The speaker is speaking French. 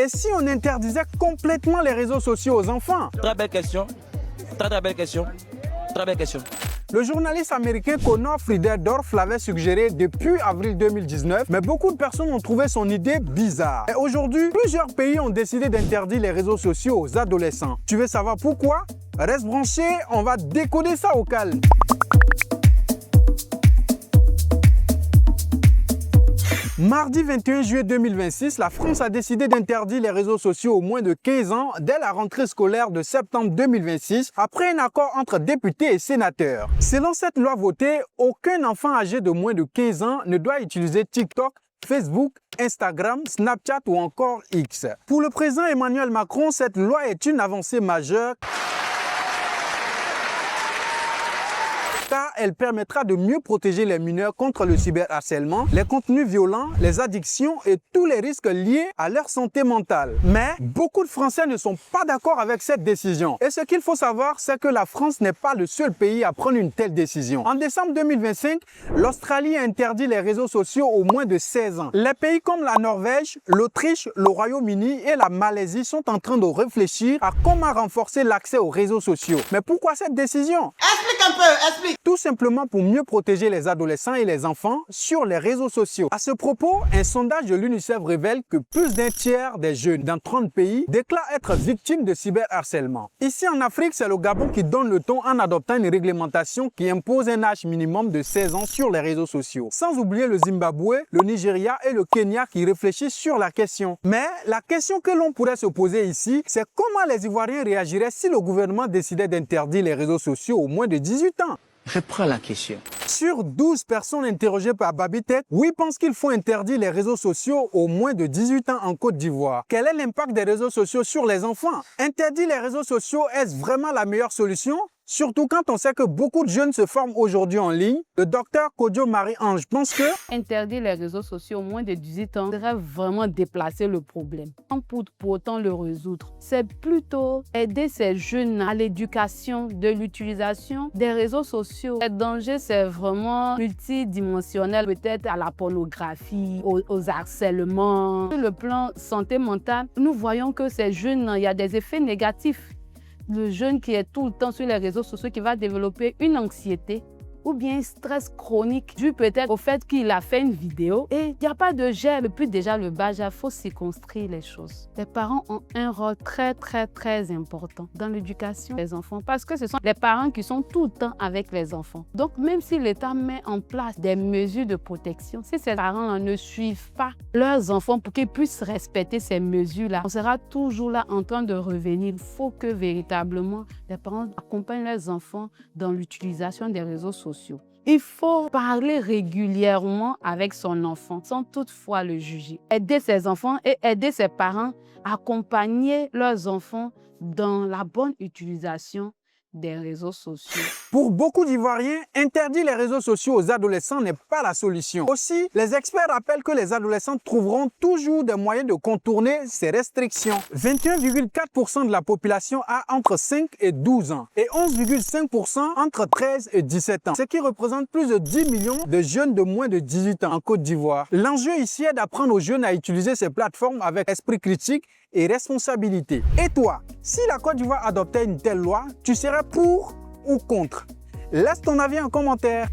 Et si on interdisait complètement les réseaux sociaux aux enfants? Très belle question. Très belle question. Très belle question. Le journaliste américain Conor Friederdorf l'avait suggéré depuis avril 2019, mais beaucoup de personnes ont trouvé son idée bizarre. Et aujourd'hui, plusieurs pays ont décidé d'interdire les réseaux sociaux aux adolescents. Tu veux savoir pourquoi? Reste branché, on va décoder ça au calme. Mardi 21 juillet 2026, la France a décidé d'interdire les réseaux sociaux aux moins de 15 ans dès la rentrée scolaire de septembre 2026, après un accord entre députés et sénateurs. Selon cette loi votée, aucun enfant âgé de moins de 15 ans ne doit utiliser TikTok, Facebook, Instagram, Snapchat ou encore X. Pour le président Emmanuel Macron, cette loi est une avancée majeure car elle permettra de mieux protéger les mineurs contre le cyberharcèlement, les contenus violents, les addictions et tous les risques liés à leur santé mentale. Mais beaucoup de Français ne sont pas d'accord avec cette décision. Et ce qu'il faut savoir, c'est que la France n'est pas le seul pays à prendre une telle décision. En décembre 2025, l'Australie a interdit les réseaux sociaux aux moins de 16 ans. Les pays comme la Norvège, l'Autriche, le Royaume-Uni et la Malaisie sont en train de réfléchir à comment renforcer l'accès aux réseaux sociaux. Mais pourquoi cette décision? Explique un peu, explique. Tout simplement pour mieux protéger les adolescents et les enfants sur les réseaux sociaux. À ce propos, un sondage de l'UNICEF révèle que plus d'un tiers des jeunes dans 30 pays déclarent être victimes de cyberharcèlement. Ici en Afrique, c'est le Gabon qui donne le ton en adoptant une réglementation qui impose un âge minimum de 16 ans sur les réseaux sociaux. Sans oublier le Zimbabwe, le Nigeria et le Kenya qui réfléchissent sur la question. Mais la question que l'on pourrait se poser ici, c'est comment les Ivoiriens réagiraient si le gouvernement décidait d'interdire les réseaux sociaux aux moins de 18 ans. Reprends la question. Sur 12 personnes interrogées par Babitech, 8 pensent qu'il faut interdire les réseaux sociaux aux moins de 18 ans en Côte d'Ivoire. Quel est l'impact des réseaux sociaux sur les enfants? Interdire les réseaux sociaux, est-ce vraiment la meilleure solution? Surtout quand on sait que beaucoup de jeunes se forment aujourd'hui en ligne. Le docteur Kodio Marie-Ange pense que interdire les réseaux sociaux aux moins de 18 ans devrait vraiment déplacer le problème. Pour autant le résoudre, c'est plutôt aider ces jeunes à l'éducation de l'utilisation des réseaux sociaux. Le danger, c'est vraiment multidimensionnel, peut-être à la pornographie, aux harcèlements. Sur le plan santé mentale, nous voyons que ces jeunes, il y a des effets négatifs. Le jeune qui est tout le temps sur les réseaux sociaux, qui va développer une anxiété ou bien un stress chronique dû peut-être au fait qu'il a fait une vidéo et il n'y a pas de gel. Depuis déjà le bas âge, il faut circonscrire les choses. Les parents ont un rôle très important dans l'éducation des enfants parce que ce sont les parents qui sont tout le temps avec les enfants. Donc même si l'État met en place des mesures de protection, si ces parents ne suivent pas leurs enfants pour qu'ils puissent respecter ces mesures-là, on sera toujours là en train de revenir. Il faut que véritablement les parents accompagnent leurs enfants dans l'utilisation des réseaux sociaux. Il faut parler régulièrement avec son enfant sans toutefois le juger. Aider ses enfants et aider ses parents à accompagner leurs enfants dans la bonne utilisation des réseaux sociaux. Pour beaucoup d'Ivoiriens, interdire les réseaux sociaux aux adolescents n'est pas la solution. Aussi, les experts rappellent que les adolescents trouveront toujours des moyens de contourner ces restrictions. 21,4% de la population a entre 5 et 12 ans et 11,5% entre 13 et 17 ans, ce qui représente plus de 10 millions de jeunes de moins de 18 ans en Côte d'Ivoire. L'enjeu ici est d'apprendre aux jeunes à utiliser ces plateformes avec esprit critique et responsabilité. Et toi, si la Côte d'Ivoire adoptait une telle loi, tu serais pour ou contre? Laisse ton avis en commentaire.